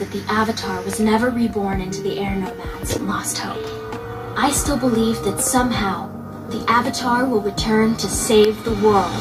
that the Avatar was never reborn into the air nomads and lost hope, I still believe that somehow the Avatar will return to save the world.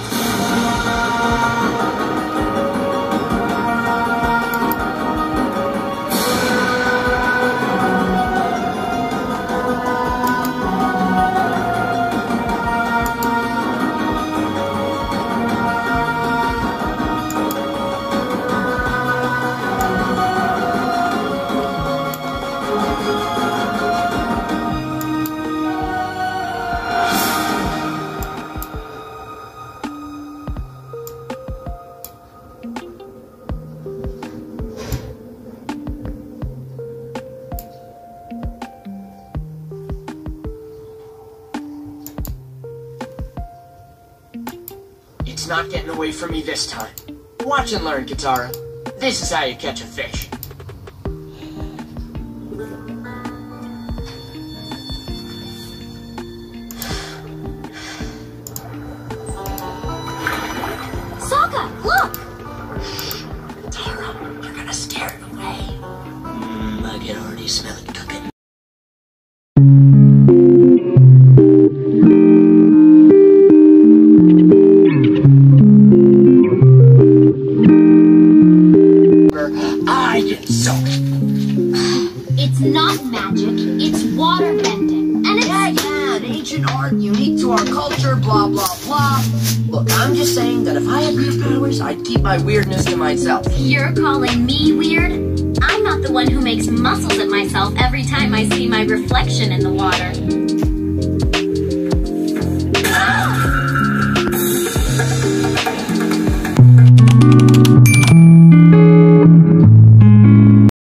It's not getting away from me this time. Watch and learn, Katara. This is how you catch a fish. Sokka, look! Katara, you're gonna scare it away. I can already smell it cooking. It's not magic, it's water bending. And it's... Yeah, an ancient art unique to our culture, blah, blah, blah. Look, I'm just saying that if I had these powers, I'd keep my weirdness to myself. You're calling me weird? I'm not the one who makes muscles at myself every time I see my reflection in the water.